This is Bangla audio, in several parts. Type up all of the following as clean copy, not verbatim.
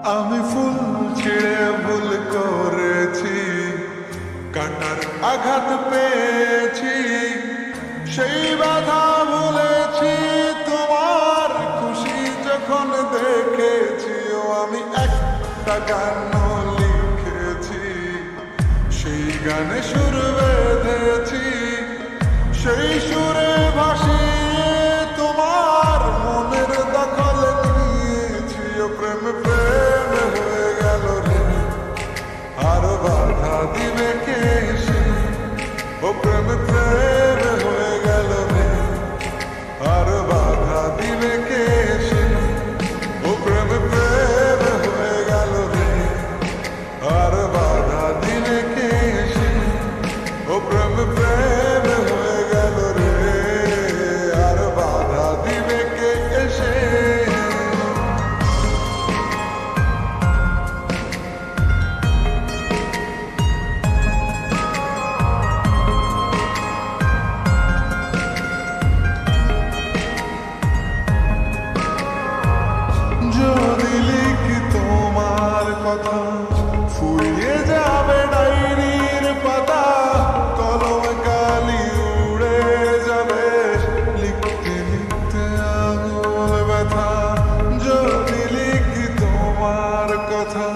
আমি ফুল ছিঁড়ে ভুল করেছি, কাটার আঘাত পেয়েছি, সেই বাধা ভুলেছি। তোমার খুশি যখন দেখেছি, ও আমি একটা গান লিখেছি, সেই গানে সুর বেঁধেছি, সেই সুরে ভাসিয়ে তোমার মনের দখল নিয়েছি। ও প্রেম প্রেম হয়ে গেল রে, আর বাধা দিবে কে এসে? ও প্রেম প্রেম হয়ে গেল রে, আর বাধা দিবে কে এসে? ও প্রেম প্রেম হয়ে গেল রে, আর বাধা দিবে কে এসে? ও প্রেম প্রেম হয়ে গেল রে, আর বাধা দিবে কে এসে? যদি লিখি তোমার কথা, ফুরিয়ে যাবে ডায়েরির পাতা, কলম কালি উড়ে যাবে, লিখতে লিখতে আঙুল ব্যথা। যদি লিখি তোমার কথা,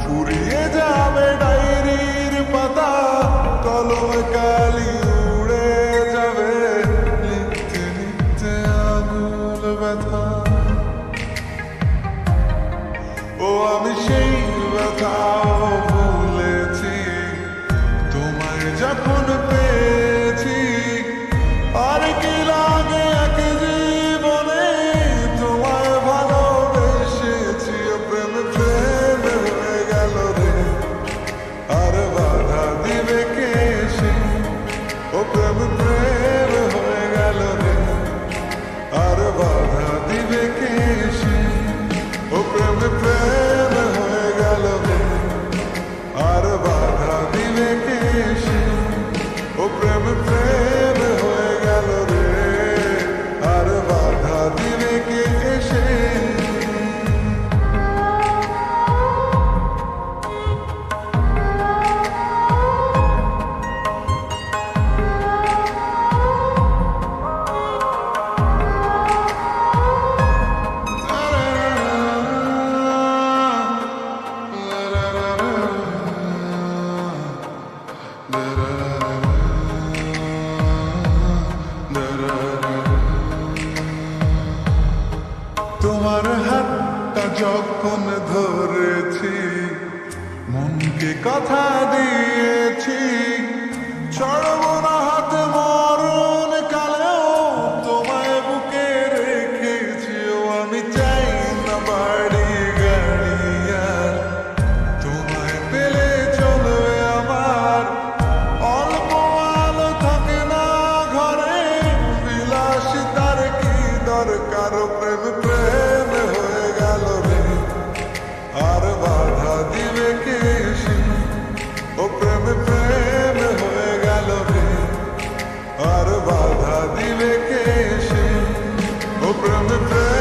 ফুরিয়ে যাবে ডায়েরির পাতা, কলম কালি উড়ে যাবে, লিখতে লিখতে আঙুল ব্যথা। ও আমি সেই ব্যথাও ভুলেছি, তোমায় যখন পেয়েছি। আর কি লাগে এক জীবনে, তোমায় ভালোবেসেছি। ও প্রেম প্রেম হয়ে গেল রে, আর বাধা দিবে কে এসে? ও প্রেম প্রেম হয়ে গেল রে, আর বাধা দিবে কে এসে? ও প্রেম প্রেম হয়ে গেল রে, আর বাধা দিবে কে এসে? ও প্রেম প্রেম হয়ে গেল রে, আর বাধা দিবে কে এসে? তোমার হাতটা যখন ধরেছি, মনকে কথা দিয়েছি, ছড়ব না হাত মরণ কালেও, তোমায় বুকে রেখেছি। ও আমি চাই না বাড়ি গাড়ি আর, তোমায় পেলে চলবে আমার। অল্প আলো থাকে না ঘরে, বিলাসিতার কি দরকার? প্রেম প্রেম হয়ে গেল রে, আর বাধা দিবে কে এসে? ও প্রেম প্রেম হয়ে গেল রে, আর বাধা দিবে কে এসে? ও প্রেম প্রেম